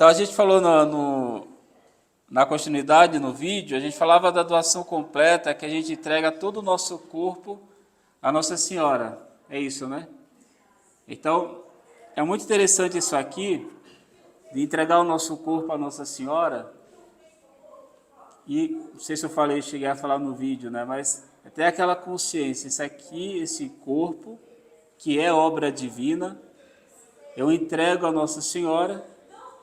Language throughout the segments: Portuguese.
Então, a gente falou na continuidade, no vídeo, a gente falava da doação completa, que a gente entrega todo o nosso corpo à Nossa Senhora. É isso, né? Então, é muito interessante isso aqui, de entregar o nosso corpo à Nossa Senhora. E, não sei se eu cheguei a falar no vídeo, né? Mas até aquela consciência, isso aqui, esse corpo, que é obra divina, eu entrego a Nossa Senhora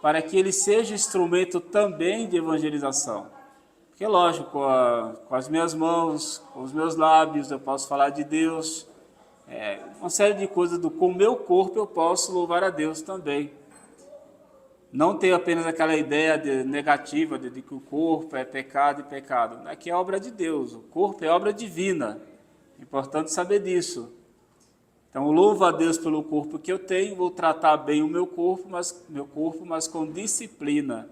para que ele seja instrumento também de evangelização. Porque, lógico, com as minhas mãos, com os meus lábios, eu posso falar de Deus, uma série de coisas, com o meu corpo eu posso louvar a Deus também. Não ter apenas aquela ideia negativa de que o corpo é pecado e pecado. Aqui é obra de Deus, o corpo é obra divina. É importante saber disso. Então, eu louvo a Deus pelo corpo que eu tenho, vou tratar bem o meu corpo, mas com disciplina.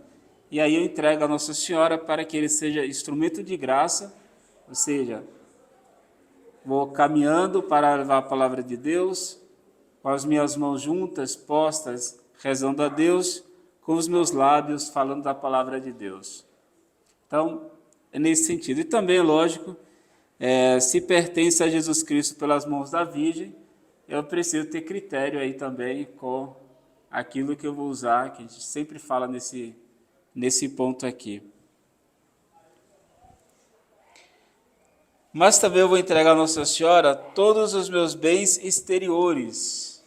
E aí eu entrego a Nossa Senhora para que ele seja instrumento de graça, ou seja, vou caminhando para levar a palavra de Deus, com as minhas mãos juntas, postas, rezando a Deus, com os meus lábios falando da palavra de Deus. Então, é nesse sentido. E também, lógico, se pertence a Jesus Cristo pelas mãos da Virgem, eu preciso ter critério aí também com aquilo que eu vou usar, que a gente sempre fala nesse ponto aqui. Mas também eu vou entregar a Nossa Senhora todos os meus bens exteriores.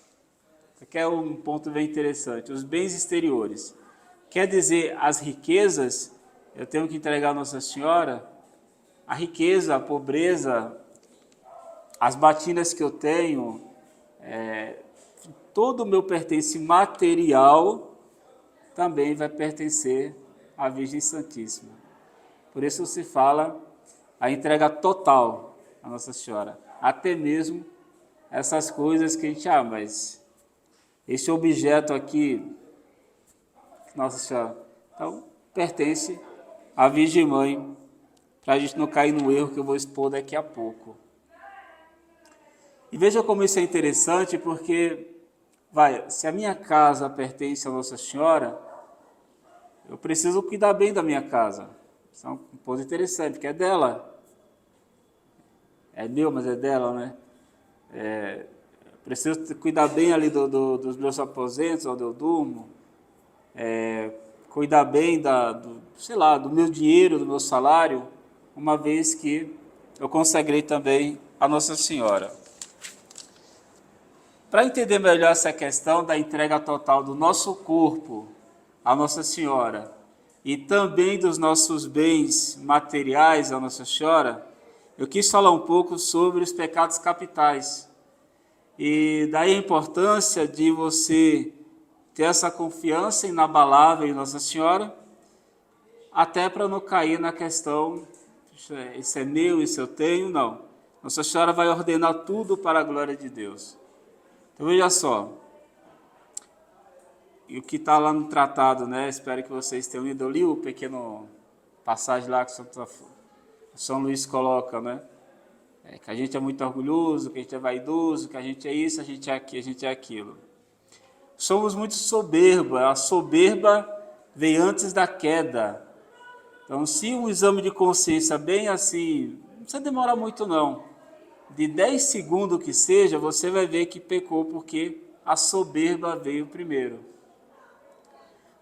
Isso aqui é um ponto bem interessante. Os bens exteriores. Quer dizer, as riquezas, eu tenho que entregar a Nossa Senhora. A riqueza, a pobreza, as batinas que eu tenho, todo o meu pertence material também vai pertencer à Virgem Santíssima. Por isso se fala a entrega total à Nossa Senhora. Até mesmo essas coisas que a gente, mas esse objeto aqui, Nossa Senhora, então pertence à Virgem Mãe, para a gente não cair no erro que eu vou expor daqui a pouco. E veja como isso é interessante, porque, se a minha casa pertence à Nossa Senhora, eu preciso cuidar bem da minha casa. Isso é um ponto interessante, porque é dela. É meu, mas é dela, né? Preciso cuidar bem ali dos meus aposentos, onde eu durmo. Cuidar bem do meu dinheiro, do meu salário, uma vez que eu consagrei também a Nossa Senhora. Para entender melhor essa questão da entrega total do nosso corpo à Nossa Senhora e também dos nossos bens materiais à Nossa Senhora, eu quis falar um pouco sobre os pecados capitais. E daí a importância de você ter essa confiança inabalável em Nossa Senhora, até para não cair na questão, isso é meu, isso eu tenho, não. Nossa Senhora vai ordenar tudo para a glória de Deus. Então veja só, e o que está lá no tratado, né? Espero que vocês tenham lido. Eu li o pequeno passagem lá que São Luís coloca, né? Que a gente é muito orgulhoso, que a gente é vaidoso, que a gente é isso, a gente é aquilo, a gente é aquilo. Somos muito soberbos, a soberba veio antes da queda. Então, se um exame de consciência bem assim, não precisa demorar muito não, de 10 segundos que seja, você vai ver que pecou, porque a soberba veio primeiro.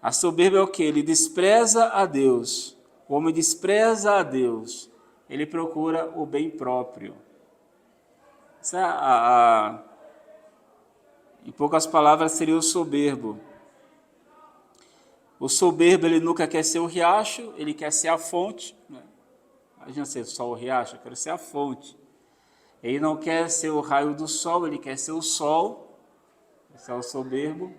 A soberba é o quê? Ele despreza a Deus. O homem despreza a Deus. Ele procura o bem próprio. Em poucas palavras, seria o soberbo. O soberbo, ele nunca quer ser o riacho, ele quer ser a fonte. Né? Imagina ser só o riacho, eu quero ser a fonte. Ele não quer ser o raio do sol, ele quer ser o sol. Esse é o soberbo.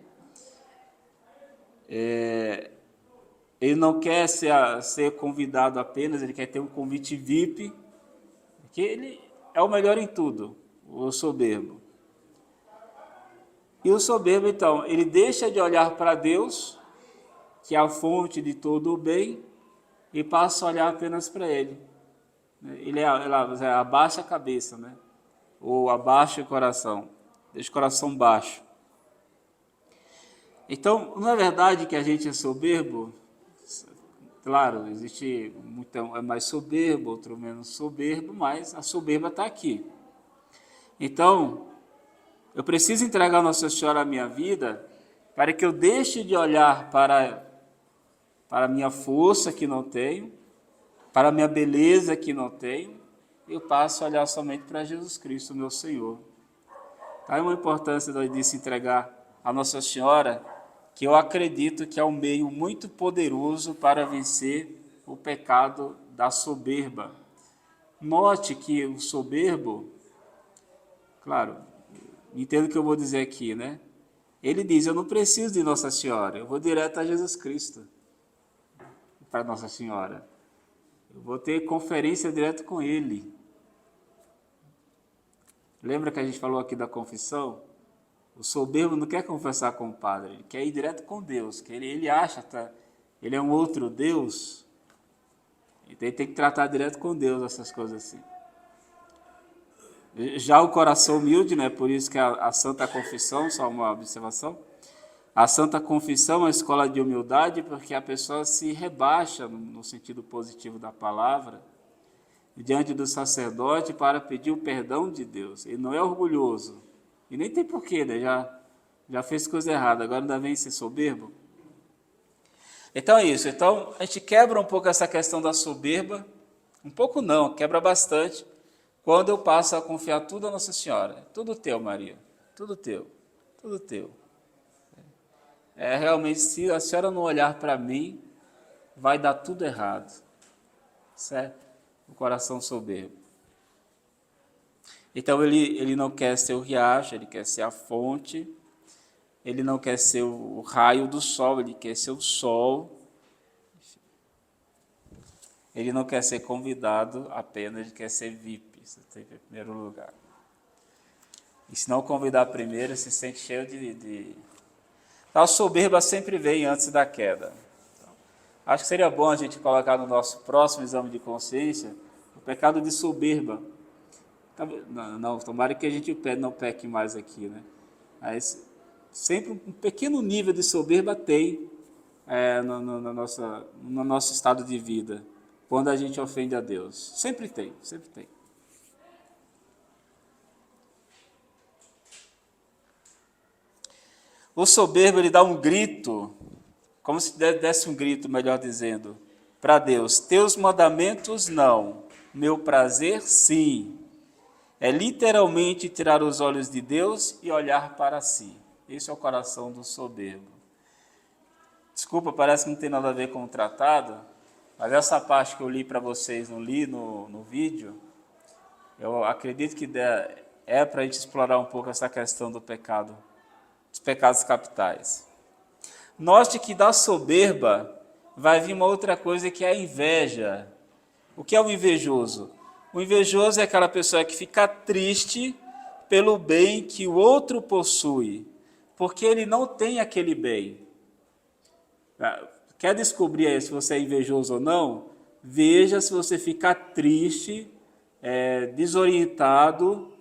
Ele não quer ser convidado apenas, ele quer ter um convite VIP, porque ele é o melhor em tudo, o soberbo. E o soberbo, então, ele deixa de olhar para Deus, que é a fonte de todo o bem, e passa a olhar apenas para ele. Ele abaixa a cabeça, né? Ou abaixa o coração, deixa o coração baixo. Então, não é verdade que a gente é soberbo? Claro, existe muito, é mais soberbo, outro menos soberbo, mas a soberba está aqui. Então, eu preciso entregar a Nossa Senhora a minha vida para que eu deixe de olhar para a minha força que não tenho, para a minha beleza que não tenho, e eu passo a olhar somente para Jesus Cristo, meu Senhor. Tá aí uma importância de se entregar a Nossa Senhora, que eu acredito que é um meio muito poderoso para vencer o pecado da soberba. Note que o soberbo, claro, entendo o que eu vou dizer aqui, né? Ele diz, eu não preciso de Nossa Senhora, eu vou direto a Jesus Cristo, para Nossa Senhora. Eu vou ter conferência direto com Ele. Lembra que a gente falou aqui da confissão? O soberbo não quer confessar com o padre, ele quer ir direto com Deus, que ele acha que ele é um outro Deus, então ele tem que tratar direto com Deus essas coisas assim. Já o coração humilde, né? Por isso que a Santa Confissão, só uma observação, a Santa Confissão é uma escola de humildade porque a pessoa se rebaixa, no sentido positivo da palavra, diante do sacerdote para pedir o perdão de Deus. Ele não é orgulhoso, e nem tem porquê, né? Já fez coisa errada, agora ainda vem ser soberbo. Então é isso, então a gente quebra um pouco essa questão da soberba, um pouco não, quebra bastante, quando eu passo a confiar tudo a Nossa Senhora. Tudo teu, Maria, tudo teu, tudo teu. Realmente, se a senhora não olhar para mim, vai dar tudo errado, certo? O coração soberbo. Então ele não quer ser o riacho, ele quer ser a fonte, ele não quer ser o raio do sol, ele quer ser o sol. Ele não quer ser convidado apenas, ele quer ser VIP, isso tem em primeiro lugar. E se não convidar primeiro, se sente cheio de... A soberba sempre vem antes da queda. Então, acho que seria bom a gente colocar no nosso próximo exame de consciência o pecado de soberba. Não, tomara que a gente não peque mais aqui, né? Mas sempre um pequeno nível de soberba tem no nosso estado de vida, quando a gente ofende a Deus. Sempre tem, sempre tem. O soberbo, ele dá um grito, como se desse um grito, melhor dizendo, para Deus: teus mandamentos não, meu prazer sim. É literalmente tirar os olhos de Deus e olhar para si. Esse é o coração do soberbo. Desculpa, parece que não tem nada a ver com o tratado, mas essa parte que eu li para vocês, não li no vídeo, eu acredito que é para a gente explorar um pouco essa questão do pecado, dos pecados capitais. Note que da soberba vai vir uma outra coisa, que é a inveja. O que é o invejoso? O invejoso é aquela pessoa que fica triste pelo bem que o outro possui, porque ele não tem aquele bem. Quer descobrir se você é invejoso ou não? Veja se você ficar triste, desorientado,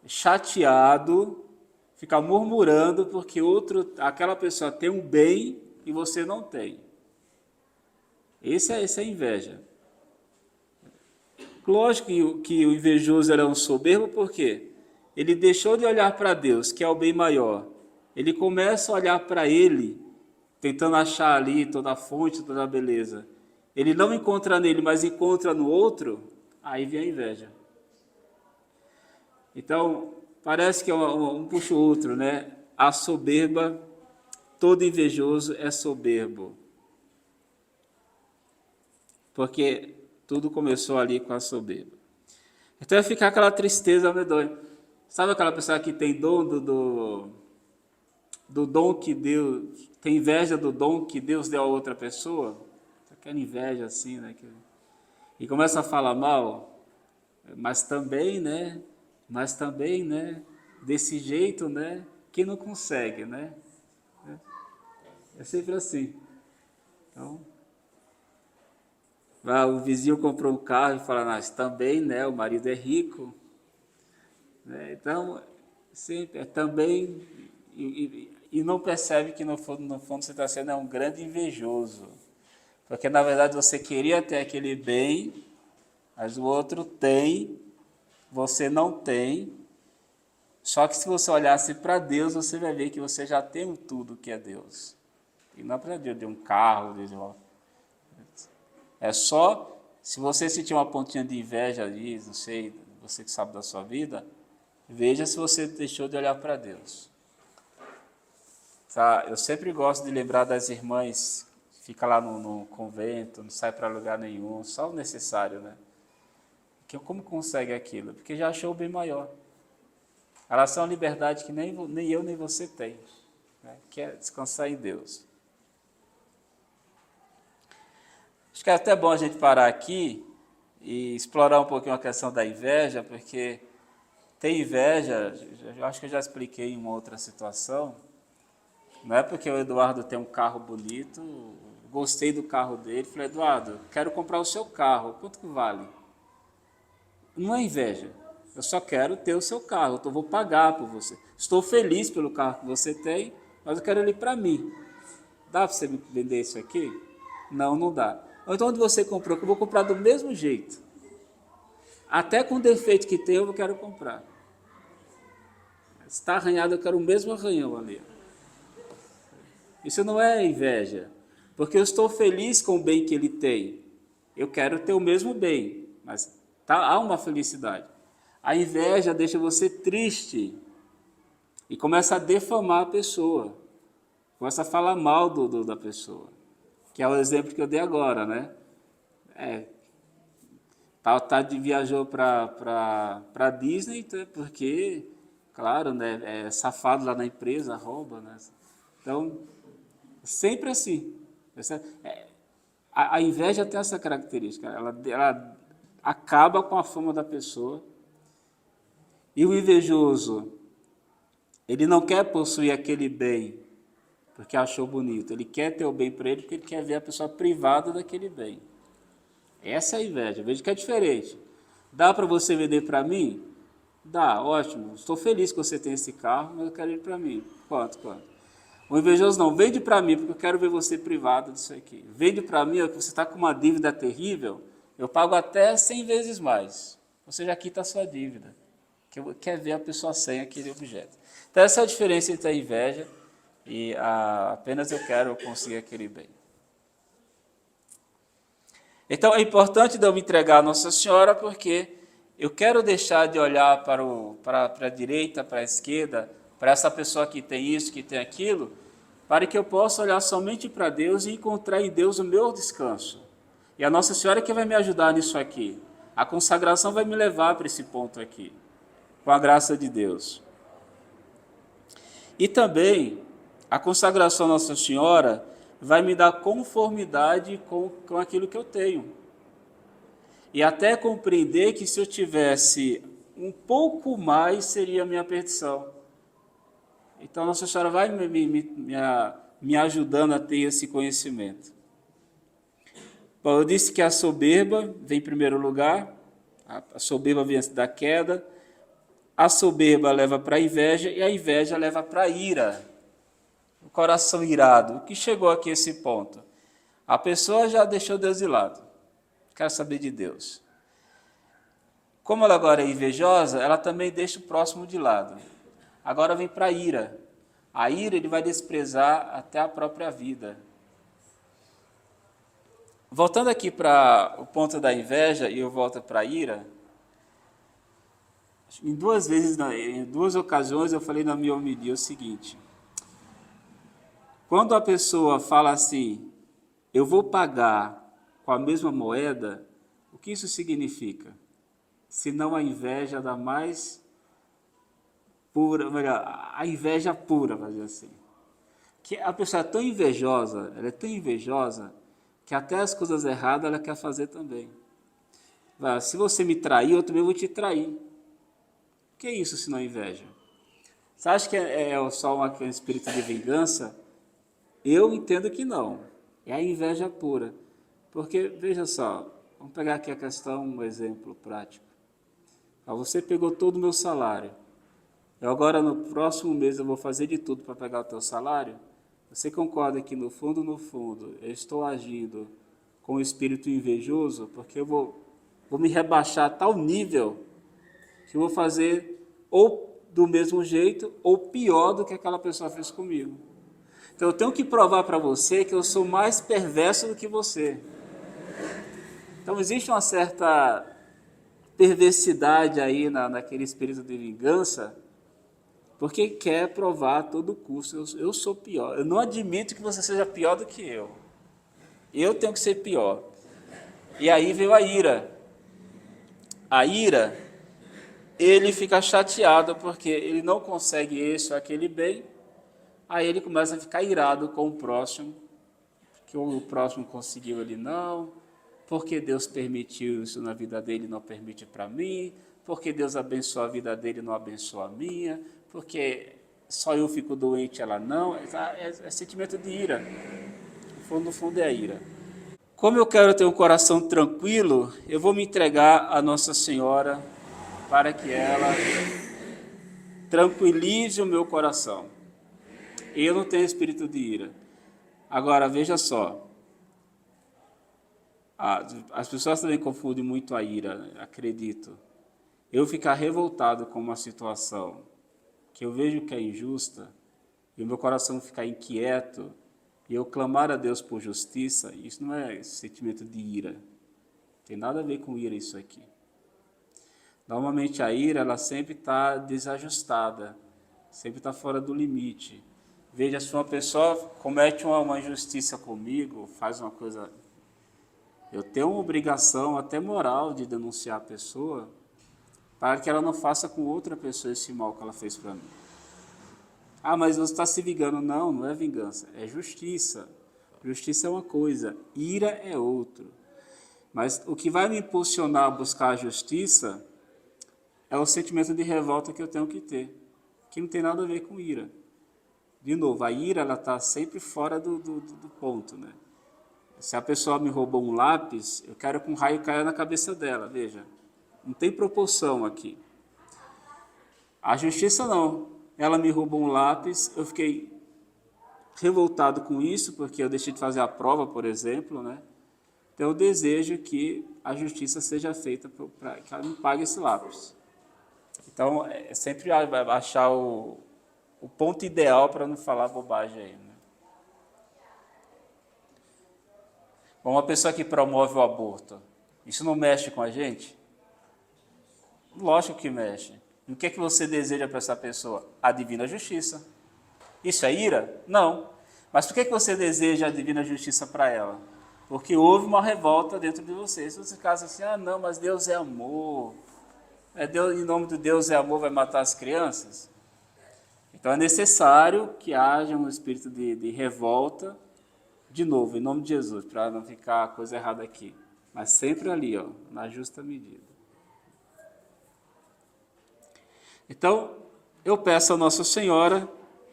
chateado, ficar murmurando porque aquela pessoa tem um bem e você não tem. Esse é inveja. Lógico que o invejoso era um soberbo, por quê? Ele deixou de olhar para Deus, que é o bem maior. Ele começa a olhar para ele, tentando achar ali toda a fonte, toda a beleza. Ele não encontra nele, mas encontra no outro, aí vem a inveja. Então, parece que um puxa o outro, né? A soberba, todo invejoso é soberbo. Porque tudo começou ali com a soberba. Então vai ficar aquela tristeza medonha. Sabe aquela pessoa que tem dom do dom que Deus... Tem inveja do dom que Deus deu a outra pessoa? Aquela inveja assim, né? E começa a falar mal. Mas também, né? Desse jeito, né? Que não consegue, né? É sempre assim. Então... o vizinho comprou um carro e fala, mas também, né, o marido é rico. Né? Então, sempre também... e não percebe que no fundo você está sendo um grande invejoso. Porque na verdade você queria ter aquele bem, mas o outro tem, você não tem. Só que se você olhasse para Deus, você vai ver que você já tem tudo que é Deus. E não para Deus de um carro, é só se você sentir uma pontinha de inveja ali, não sei, você que sabe da sua vida, veja se você deixou de olhar para Deus. Tá? Eu sempre gosto de lembrar das irmãs que ficam lá no convento, não sai para lugar nenhum, só o necessário, né? Como consegue aquilo? Porque já achou o bem maior. Elas são a liberdade que nem eu nem você tem, né? Que é descansar em Deus. Acho que é até bom a gente parar aqui e explorar um pouquinho a questão da inveja, porque ter inveja, eu acho que eu já expliquei em uma outra situação, não é porque o Eduardo tem um carro bonito, gostei do carro dele, falei, Eduardo, quero comprar o seu carro, quanto que vale? Não é inveja, eu só quero ter o seu carro, eu vou pagar por você. Estou feliz pelo carro que você tem, mas eu quero ele para mim. Dá para você me vender isso aqui? Não, não dá. Então, onde você comprou, que eu vou comprar do mesmo jeito. Até com o defeito que tem, eu quero comprar. Se está arranhado, eu quero o mesmo arranhão ali. Isso não é inveja, porque eu estou feliz com o bem que ele tem. Eu quero ter o mesmo bem, mas há uma felicidade. A inveja deixa você triste e começa a defamar a pessoa, começa a falar mal da pessoa, que é o exemplo que eu dei agora, né? Viajou para Disney, porque, claro, né, é safado lá na empresa, rouba, né? Então, sempre assim. A inveja tem essa característica, ela acaba com a fama da pessoa. E o invejoso, ele não quer possuir aquele bem porque achou bonito, ele quer ter o bem para ele porque ele quer ver a pessoa privada daquele bem. Essa é a inveja, veja que é diferente. Dá para você vender para mim? Dá, ótimo, estou feliz que você tem esse carro, mas eu quero ele para mim. Quanto? O invejoso não, vende para mim, porque eu quero ver você privado disso aqui. Vende para mim, que você está com uma dívida terrível, eu pago até 100 vezes mais. Você já quita a sua dívida, que quer ver a pessoa sem aquele objeto. Então essa é a diferença entre a inveja e apenas eu quero conseguir aquele bem. Então é importante eu me entregar a Nossa Senhora, porque eu quero deixar de olhar para a direita, para a esquerda, para essa pessoa que tem isso, que tem aquilo, para que eu possa olhar somente para Deus e encontrar em Deus o meu descanso. E a Nossa Senhora é que vai me ajudar nisso aqui. A consagração vai me levar para esse ponto aqui, com a graça de Deus. E também, a consagração à Nossa Senhora vai me dar conformidade com aquilo que eu tenho. E até compreender que se eu tivesse um pouco mais, seria a minha perdição. Então, Nossa Senhora vai me ajudando a ter esse conhecimento. Bom, eu disse que a soberba vem em primeiro lugar, a soberba vem antes da queda, a soberba leva para a inveja e a inveja leva para a ira. O coração irado. O que chegou aqui a esse ponto? A pessoa já deixou Deus de lado. Quer saber de Deus. Como ela agora é invejosa, ela também deixa o próximo de lado. Agora vem para a ira. A ira ele vai desprezar até a própria vida. Voltando aqui para o ponto da inveja, e eu volto para a ira, em duas ocasiões eu falei na minha homilia o seguinte: quando a pessoa fala assim, eu vou pagar com a mesma moeda, o que isso significa? Senão a inveja da mais pura, melhor, a inveja pura, vamos dizer assim. Que a pessoa é tão invejosa, ela é tão invejosa, que até as coisas erradas ela quer fazer também. Se você me trair, eu também vou te trair. O que é isso se não inveja? Você acha que é só um espírito de vingança? Eu entendo que não. É a inveja pura. Porque, veja só, vamos pegar aqui a questão, um exemplo prático. Você pegou todo o meu salário. eu agora no próximo mês eu vou fazer de tudo para pegar o teu salário, você concorda que no fundo, eu estou agindo com o espírito invejoso, porque eu vou me rebaixar a tal nível que eu vou fazer ou do mesmo jeito ou pior do que aquela pessoa fez comigo. Então eu tenho que provar para você que eu sou mais perverso do que você. Então existe uma certa perversidade aí naquele espírito de vingança, porque quer provar a todo custo, eu sou pior. Eu não admito que você seja pior do que eu. Eu tenho que ser pior. E aí veio a ira. A ira, ele fica chateado porque ele não consegue esse ou aquele bem, aí ele começa a ficar irado com o próximo, que o próximo conseguiu, ele não, porque Deus permitiu isso na vida dele e não permite para mim, porque Deus abençoa a vida dele e não abençoa a minha, porque só eu fico doente, ela não. É sentimento de ira. No fundo é a ira. Como eu quero ter um coração tranquilo, eu vou me entregar a Nossa Senhora para que ela tranquilize o meu coração. Eu não tenho espírito de ira. Agora, veja só. As pessoas também confundem muito a ira, né? Acredito. Eu ficar revoltado com uma situação que eu vejo que é injusta, e o meu coração ficar inquieto, e eu clamar a Deus por justiça, isso não é sentimento de ira. Tem nada a ver com ira isso aqui. Normalmente a ira, ela sempre está desajustada, sempre está fora do limite. Veja, se uma pessoa comete uma injustiça comigo, faz uma coisa... Eu tenho uma obrigação, até moral, de denunciar a pessoa, para que ela não faça com outra pessoa esse mal que ela fez para mim. Ah, mas você está se vingando. Não, não é vingança, é justiça. Justiça é uma coisa, ira é outro. Mas o que vai me impulsionar a buscar a justiça é o sentimento de revolta que eu tenho que ter, que não tem nada a ver com ira. De novo, a ira está sempre fora do ponto, né? Se a pessoa me roubou um lápis, eu quero que um raio caia na cabeça dela, veja. Não tem proporção aqui. A justiça não. Ela me roubou um lápis, eu fiquei revoltado com isso, porque eu deixei de fazer a prova, por exemplo, né? Então eu desejo que a justiça seja feita para que ela me pague esse lápis. Então é sempre achar o ponto ideal para não falar bobagem aí, né? Uma pessoa que promove o aborto, isso não mexe com a gente? Lógico que mexe. E o que é que você deseja para essa pessoa? A divina justiça. Isso é ira? Não. Mas por que você deseja a divina justiça para ela? Porque houve uma revolta dentro de você. Se você ficar assim, não, mas Deus é amor. Deus, em nome de Deus é amor, vai matar as crianças? Então é necessário que haja um espírito de revolta, de novo, em nome de Jesus, para não ficar a coisa errada aqui. Mas sempre ali, ó, na justa medida. Então, eu peço a Nossa Senhora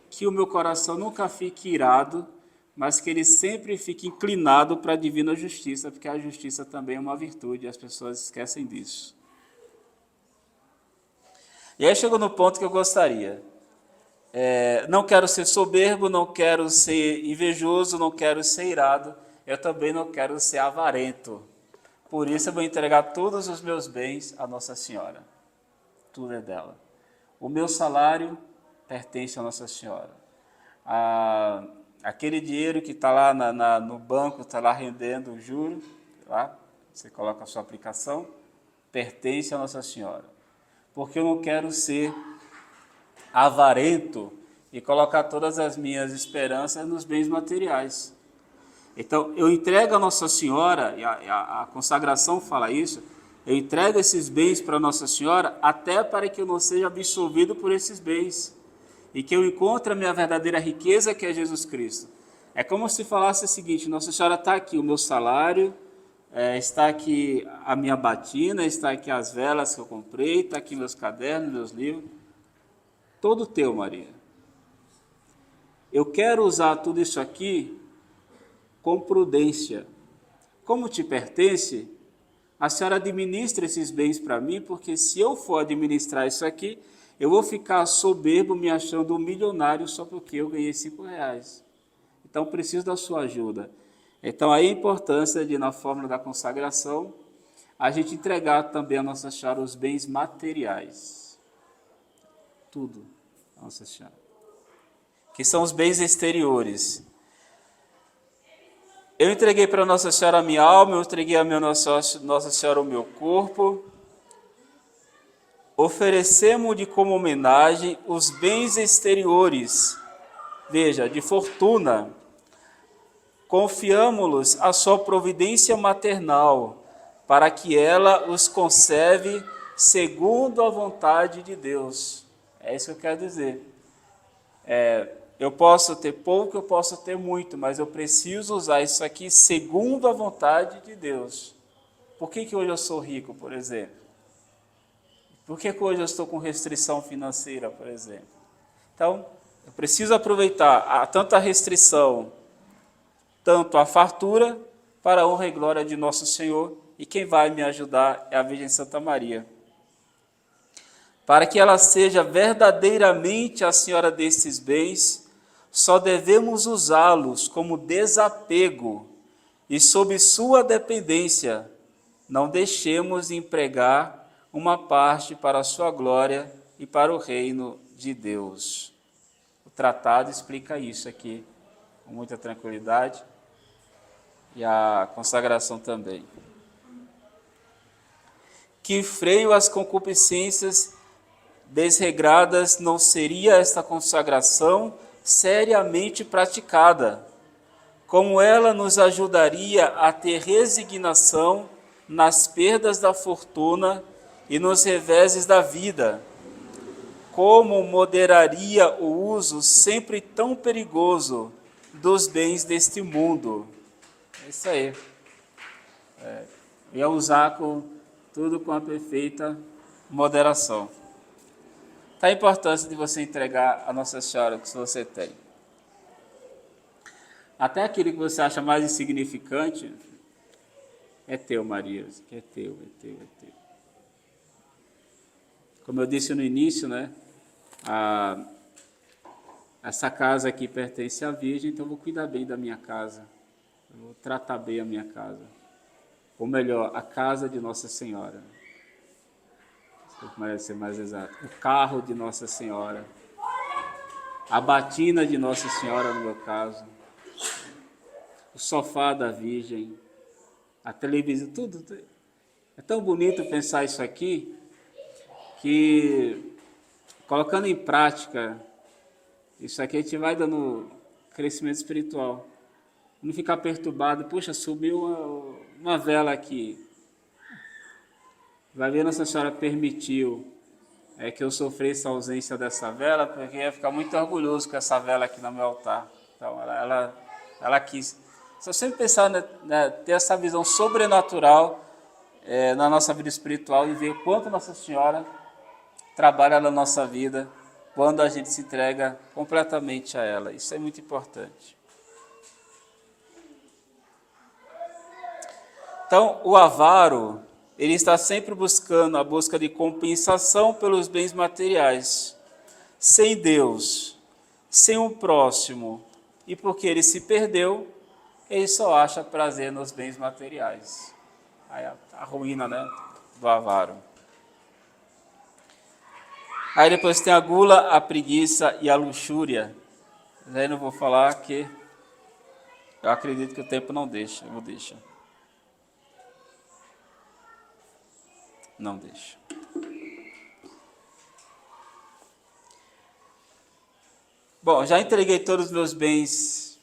que o meu coração nunca fique irado, mas que ele sempre fique inclinado para a divina justiça, porque a justiça também é uma virtude e as pessoas esquecem disso. E aí chegou no ponto que eu gostaria. Não quero ser soberbo, não quero ser invejoso, não quero ser irado, eu também não quero ser avarento. Por isso eu vou entregar todos os meus bens à Nossa Senhora. Tudo é dela. O meu salário pertence à Nossa Senhora. Aquele dinheiro que está lá no banco, está lá rendendo o juro, lá, você coloca a sua aplicação, pertence à Nossa Senhora. Porque eu não quero ser avarento e colocar todas as minhas esperanças nos bens materiais. Então, eu entrego a Nossa Senhora, e a consagração fala isso, eu entrego esses bens para Nossa Senhora até para que eu não seja absolvido por esses bens e que eu encontre a minha verdadeira riqueza, que é Jesus Cristo. É como se falasse o seguinte: Nossa Senhora, está aqui o meu salário, está aqui a minha batina, está aqui as velas que eu comprei, está aqui meus cadernos, meus livros, todo teu, Maria. Eu quero usar tudo isso aqui com prudência. Como te pertence, a senhora administra esses bens para mim, porque se eu for administrar isso aqui, eu vou ficar soberbo me achando um milionário só porque eu ganhei R$ 5. Então, preciso da sua ajuda. Então, aí a importância de, na fórmula da consagração, a gente entregar também a Nossa Senhora os bens materiais. Tudo, a Nossa Senhora. Que são os bens exteriores. Eu entreguei para Nossa Senhora a minha alma, eu entreguei a minha Nossa Senhora o meu corpo. Oferecemos-lhe como homenagem os bens exteriores, veja, de fortuna. Confiamo-los à sua providência maternal, para que ela os conserve segundo a vontade de Deus. É isso que eu quero dizer. Eu posso ter pouco, eu posso ter muito, mas eu preciso usar isso aqui segundo a vontade de Deus. Por que hoje eu sou rico, por exemplo? Por que hoje eu estou com restrição financeira, por exemplo? Então, eu preciso aproveitar tanto a restrição, tanto a fartura, para a honra e glória de nosso Senhor, e quem vai me ajudar é a Virgem Santa Maria. Para que ela seja verdadeiramente a senhora destes bens, só devemos usá-los como desapego e sob sua dependência. Não deixemos de empregar uma parte para a sua glória e para o reino de Deus. O tratado explica isso aqui com muita tranquilidade e a consagração também. Que freio às concupiscências desregradas não seria esta consagração seriamente praticada, como ela nos ajudaria a ter resignação nas perdas da fortuna e nos reveses da vida, como moderaria o uso sempre tão perigoso dos bens deste mundo. É isso aí. Ia usar tudo com a perfeita moderação. Tá a importância de você entregar a Nossa Senhora que você tem. Até aquilo que você acha mais insignificante, é teu, Maria. É teu, é teu, é teu. Como eu disse no início, né? Essa casa aqui pertence à Virgem, então eu vou cuidar bem da minha casa. Eu vou tratar bem a minha casa. Ou melhor, a casa de Nossa Senhora. Para ser mais exato. O carro de Nossa Senhora. A batina de Nossa Senhora, no meu caso. O sofá da Virgem. A televisão, tudo. É tão bonito pensar isso aqui, que colocando em prática, isso aqui a gente vai dando crescimento espiritual. Não ficar perturbado, puxa, subiu uma vela aqui. Vai ver, Nossa Senhora permitiu que eu sofresse a ausência dessa vela, porque ia ficar muito orgulhoso com essa vela aqui no meu altar. Então, ela quis. Se eu sempre pensar, ter essa visão sobrenatural na nossa vida espiritual e ver quanto Nossa Senhora trabalha na nossa vida quando a gente se entrega completamente a ela. Isso é muito importante. Então, o avaro, ele está sempre buscando a busca de compensação pelos bens materiais. Sem Deus, sem o próximo, e porque ele se perdeu, ele só acha prazer nos bens materiais. Aí a ruína, né, do avaro. Aí depois tem a gula, a preguiça e a luxúria. Mas aí não vou falar que eu acredito que o tempo não deixa, não deixa. Não deixa. Bom, já entreguei todos os meus bens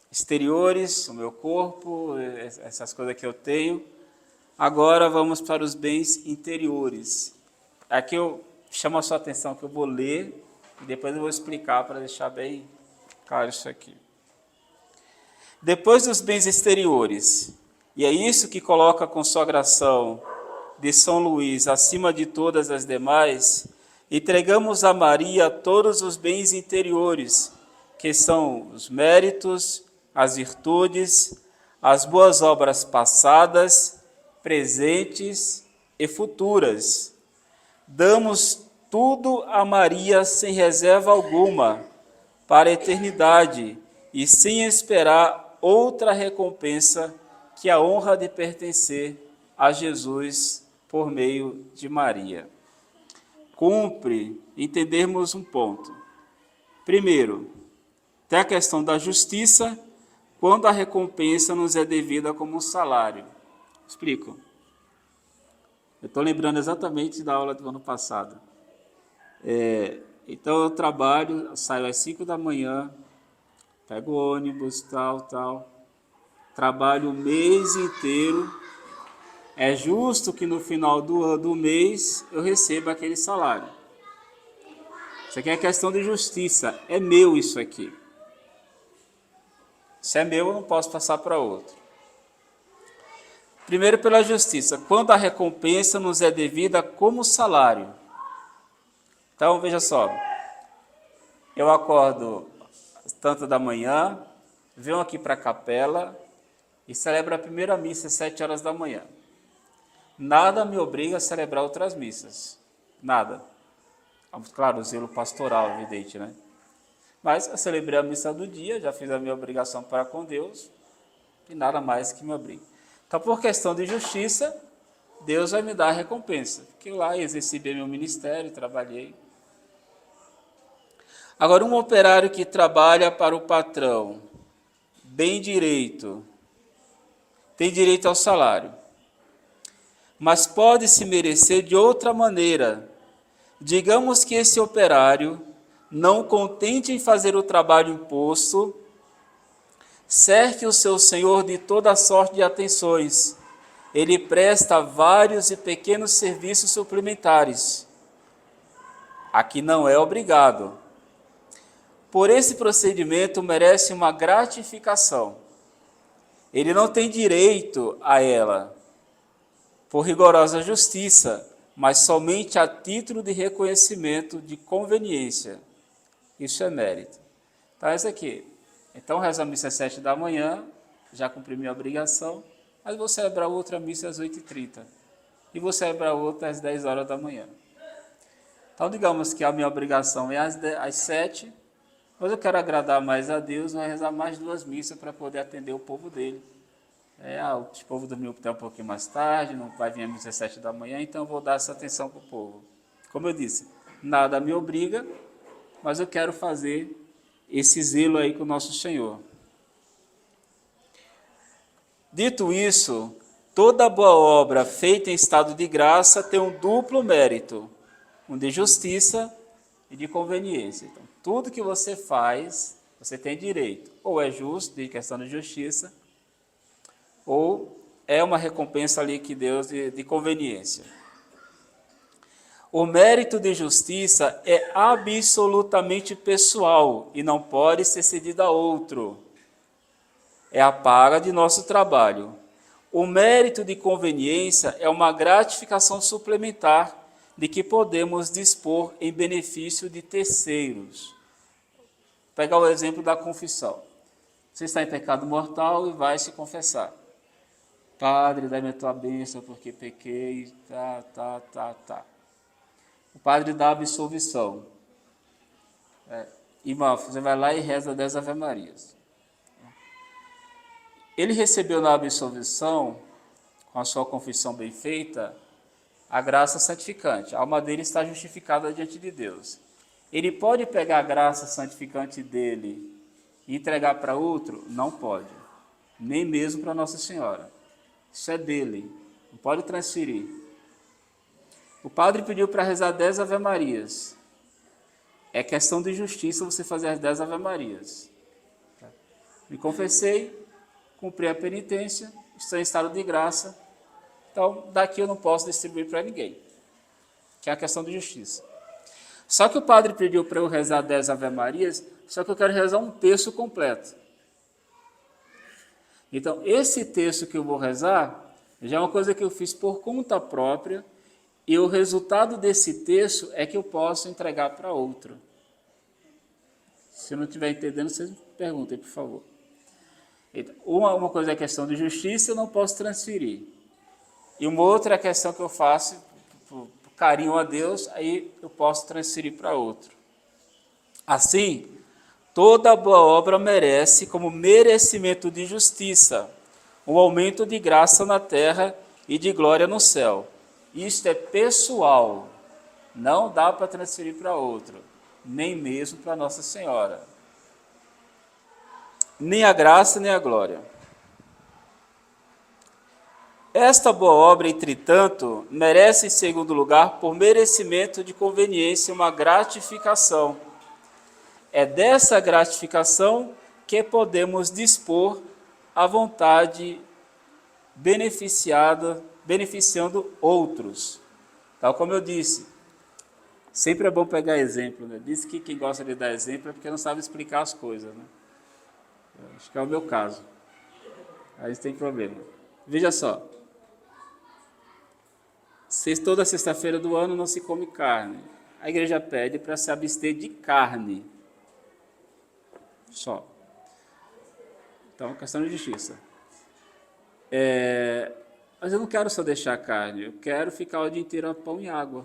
exteriores, o meu corpo, essas coisas que eu tenho. Agora vamos para os bens interiores. Aqui eu chamo a sua atenção que eu vou ler e depois eu vou explicar para deixar bem claro isso aqui. Depois dos bens exteriores, e é isso que coloca a consagração de São Luís acima de todas as demais, entregamos a Maria todos os bens interiores, que são os méritos, as virtudes, as boas obras passadas, presentes e futuras. Damos tudo amaria sem reserva alguma para a eternidade e sem esperar outra recompensa que a honra de pertencer a Jesus por meio de Maria. Cumpre entendermos um ponto. Primeiro, tem a questão da justiça, quando a recompensa nos é devida como um salário. Explico. Eu estou lembrando exatamente da aula do ano passado. Então eu trabalho, saio às 5 da manhã, pego o ônibus, tal. Trabalho o mês inteiro. É justo que no final do mês eu receba aquele salário. Isso aqui é questão de justiça. É meu isso aqui. Se é meu, eu não posso passar para outro. Primeiro, pela justiça. Quando a recompensa nos é devida como salário. Então, veja só. Eu acordo às tantas da manhã, venho aqui para a capela e celebro a primeira missa às 7 horas da manhã. Nada me obriga a celebrar outras missas. Nada. Claro, o zelo pastoral, evidente, né? Mas eu celebrei a missa do dia, já fiz a minha obrigação para com Deus e nada mais que me obrigue. Então, por questão de justiça, Deus vai me dar a recompensa. Porque lá exerci bem meu ministério, trabalhei. Agora, um operário que trabalha para o patrão, bem direito, tem direito ao salário, mas pode se merecer de outra maneira. Digamos que esse operário, não contente em fazer o trabalho imposto, cerque o seu senhor de toda sorte de atenções. Ele presta vários e pequenos serviços suplementares. Aqui não é obrigado. Por esse procedimento merece uma gratificação. Ele não tem direito a ela, por rigorosa justiça, mas somente a título de reconhecimento de conveniência. Isso é mérito. Então, isso aqui. Então, rezo a missa às 7 da manhã, já cumpri minha obrigação, mas vou celebrar outra missa às 8h30. E vou celebrar outra às 10 horas da manhã. Então, digamos que a minha obrigação é às 7, mas eu quero agradar mais a Deus, vou rezar mais 2 missas para poder atender o povo dele. O povo dormiu até um pouquinho mais tarde, não vai vir a missa às 7 da manhã, então eu vou dar essa atenção para o povo. Como eu disse, nada me obriga, mas eu quero fazer esse zelo aí com o nosso Senhor. Dito isso, toda boa obra feita em estado de graça tem um duplo mérito, um de justiça e de conveniência. Então, tudo que você faz, você tem direito. Ou é justo, de questão de justiça, ou é uma recompensa ali que Deus de conveniência. O mérito de justiça é absolutamente pessoal e não pode ser cedido a outro. É a paga de nosso trabalho. O mérito de conveniência é uma gratificação suplementar de que podemos dispor em benefício de terceiros. Vou pegar o exemplo da confissão. Você está em pecado mortal e vai se confessar. Padre, dá-me a tua bênção porque pequei, tá. O padre dá a absolvição. Irmão, você vai lá e reza 10 Ave-Marias. Ele recebeu na absolvição, com a sua confissão bem feita, a graça santificante. A alma dele está justificada diante de Deus. Ele pode pegar a graça santificante dele e entregar para outro? Não pode. Nem mesmo para Nossa Senhora. Isso é dele. Não pode transferir. O padre pediu para rezar 10 Ave-Marias. É questão de justiça você fazer as 10 Ave-Marias. Me confessei, cumpri a penitência, estou em estado de graça, então daqui eu não posso distribuir para ninguém. Que é a questão de justiça. Só que o padre pediu para eu rezar 10 Ave-Marias, só que eu quero rezar um terço completo. Então, esse terço que eu vou rezar, já é uma coisa que eu fiz por conta própria, e o resultado desse terço é que eu posso entregar para outro. Se eu não estiver entendendo, vocês me perguntem, por favor. Então, uma coisa é a questão de justiça, eu não posso transferir. E uma outra é a questão que eu faço por carinho a Deus, aí eu posso transferir para outro. Assim, toda boa obra merece, como merecimento de justiça, um aumento de graça na terra e de glória no céu. Isto é pessoal, não dá para transferir para outro, nem mesmo para Nossa Senhora. Nem a graça, nem a glória. Esta boa obra, entretanto, merece, em segundo lugar, por merecimento de conveniência, uma gratificação. É dessa gratificação que podemos dispor à vontade beneficiando outros. Tal como eu disse, sempre é bom pegar exemplo, né? Diz que quem gosta de dar exemplo é porque não sabe explicar as coisas, né? Acho que é o meu caso. Aí tem problema. Veja só. Toda sexta-feira do ano não se come carne. A igreja pede para se abster de carne. Só. Então, questão de justiça. Mas eu não quero só deixar carne. Eu quero ficar o dia inteiro a pão e água.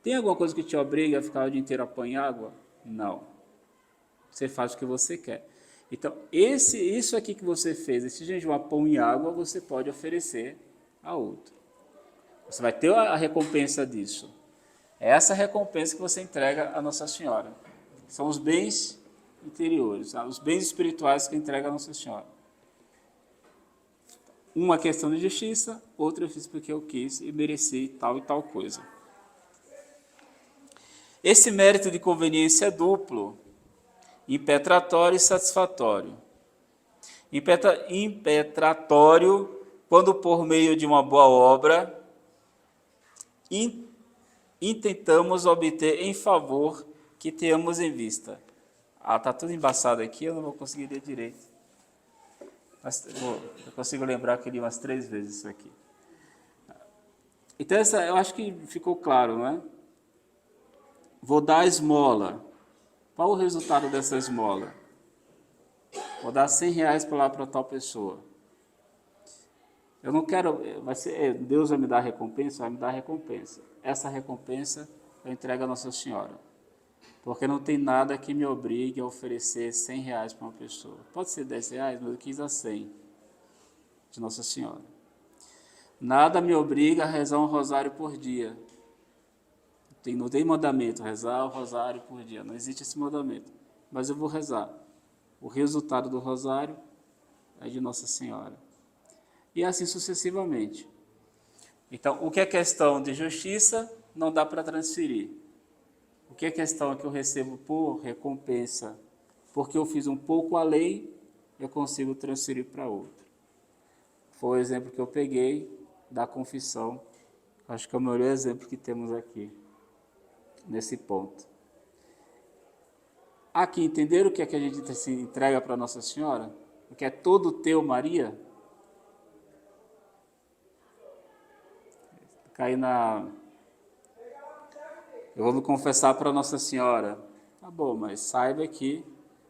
Tem alguma coisa que te obriga a ficar o dia inteiro a pão e água? Não. Você faz o que você quer. Então, isso aqui que você fez, esse jejum a pão e água, você pode oferecer a outro. Você vai ter a recompensa disso. É essa recompensa que você entrega a Nossa Senhora. São os bens interiores, os bens espirituais que entrega a Nossa Senhora. Uma questão de justiça, outra eu fiz porque eu quis e mereci tal e tal coisa. Esse mérito de conveniência é duplo, impetratório e satisfatório. Impetratório, quando por meio de uma boa obra intentamos obter em favor que tenhamos em vista. Está tudo embaçado aqui, eu não vou conseguir ler direito. Mas eu consigo lembrar que eu li umas 3 vezes isso aqui. Então, eu acho que ficou claro, não é? Vou dar a esmola. Qual o resultado dessa esmola? Vou dar R$100 para tal pessoa. Eu não quero, Deus vai me dar recompensa? Vai me dar recompensa. Essa recompensa eu entrego a Nossa Senhora. Porque não tem nada que me obrigue a oferecer R$100 para uma pessoa. Pode ser R$10, mas eu quis a 100 de Nossa Senhora. Nada me obriga a rezar um rosário por dia. Não tem mandamento, rezar o rosário por dia. Não existe esse mandamento. Mas eu vou rezar. O resultado do rosário é de Nossa Senhora. E assim sucessivamente. Então, o que é questão de justiça, não dá para transferir. O que é questão que eu recebo por recompensa, porque eu fiz um pouco além, eu consigo transferir para outro. Foi o exemplo que eu peguei da confissão. Acho que é o melhor exemplo que temos aqui, nesse ponto. Aqui, entenderam o que é que a gente se entrega para Nossa Senhora? O que é todo teu, Maria? Eu vou me confessar para Nossa Senhora. Tá bom, mas saiba que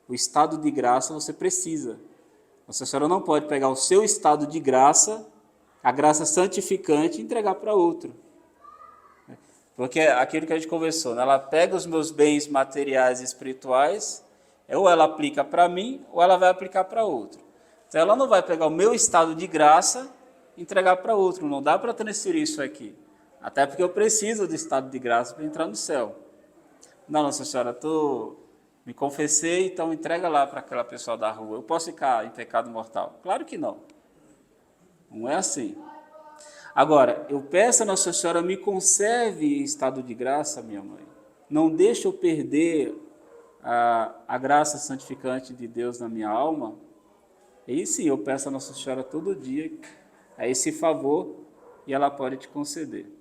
o estado de graça você precisa. Nossa Senhora não pode pegar o seu estado de graça, a graça santificante, e entregar para outro. Porque aquilo que a gente conversou, né? Ela pega os meus bens materiais e espirituais, ou ela aplica para mim, ou ela vai aplicar para outro. Então ela não vai pegar o meu estado de graça e entregar para outro. Não dá para transferir isso aqui. Até porque eu preciso do estado de graça para entrar no céu. Não, Nossa Senhora, me confessei, então entrega lá para aquela pessoa da rua. Eu posso ficar em pecado mortal? Claro que não. Não é assim. Agora, eu peço a Nossa Senhora, me conserve em estado de graça, minha mãe. Não deixe eu perder a graça santificante de Deus na minha alma. E sim, eu peço a Nossa Senhora todo dia a esse favor e ela pode te conceder.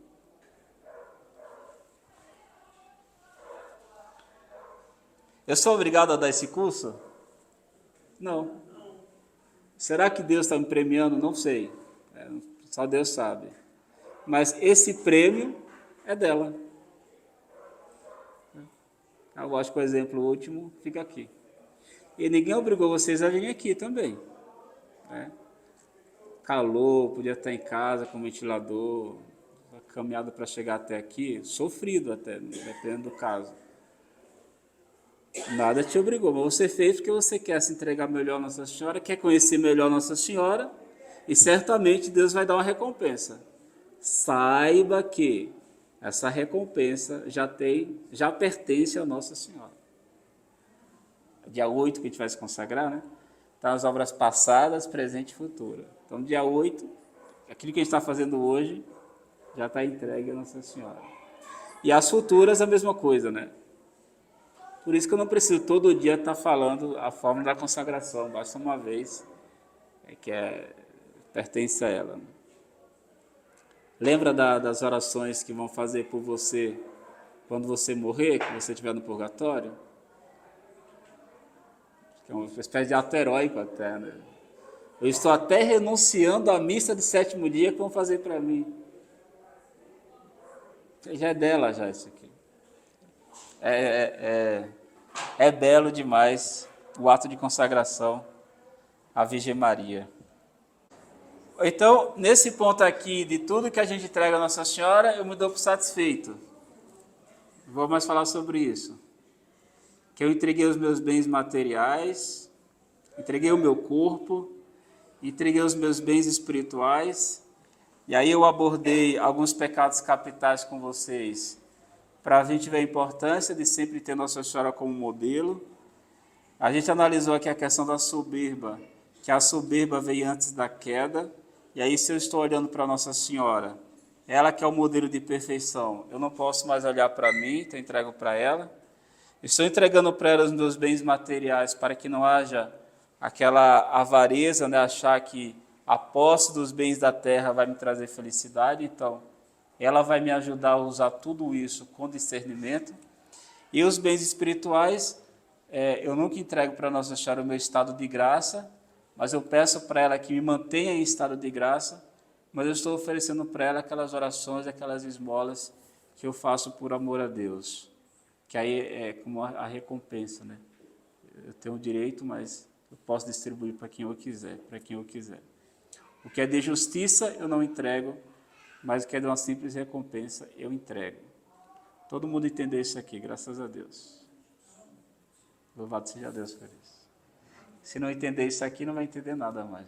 Eu sou obrigado a dar esse curso? Não. Será que Deus está me premiando? Não sei. Só Deus sabe. Mas esse prêmio é dela. Eu acho que o exemplo último fica aqui. E ninguém obrigou vocês a virem aqui também. Calor, podia estar em casa com ventilador. caminhado para chegar até aqui, sofrido até, dependendo do caso. Nada te obrigou, mas você fez porque você quer se entregar melhor a Nossa Senhora, quer conhecer melhor Nossa Senhora, e certamente Deus vai dar uma recompensa. Saiba que essa recompensa já pertence a Nossa Senhora. Dia 8 que a gente vai se consagrar, né? Tá as obras passadas, presente e futura. Então, dia 8, aquilo que a gente está fazendo hoje já está entregue a Nossa Senhora. E as futuras, a mesma coisa, né? Por isso que eu não preciso todo dia estar falando a forma da consagração, basta uma vez, pertence a ela. Lembra das orações que vão fazer por você quando você morrer, que você estiver no purgatório? Que é uma espécie de ato heróico até, né? Eu estou até renunciando à missa de sétimo dia que vão fazer para mim. Já é dela já isso aqui. É belo demais o ato de consagração à Virgem Maria. Então, nesse ponto aqui, de tudo que a gente entrega a Nossa Senhora, eu me dou por satisfeito. Vou mais falar sobre isso. Que eu entreguei os meus bens materiais, entreguei o meu corpo, entreguei os meus bens espirituais, e aí eu abordei alguns pecados capitais com vocês, para a gente ver a importância de sempre ter Nossa Senhora como modelo. A gente analisou aqui a questão da soberba, que a soberba veio antes da queda, e aí se eu estou olhando para Nossa Senhora, ela que é o modelo de perfeição, eu não posso mais olhar para mim, então eu entrego para ela. Estou entregando para ela os meus bens materiais para que não haja aquela avareza, né, achar que a posse dos bens da terra vai me trazer felicidade, então ela vai me ajudar a usar tudo isso com discernimento. E os bens espirituais, eu nunca entrego para Nossa Senhora o meu estado de graça, mas eu peço para ela que me mantenha em estado de graça, mas eu estou oferecendo para ela aquelas orações, aquelas esmolas que eu faço por amor a Deus, que aí é como a recompensa, né? Eu tenho o direito, mas eu posso distribuir para quem eu quiser, O que é de justiça eu não entrego, mas o que é de uma simples recompensa eu entrego. Todo mundo entendeu isso aqui, graças a Deus. Louvado seja Deus por isso. Se não entender isso aqui, não vai entender nada mais.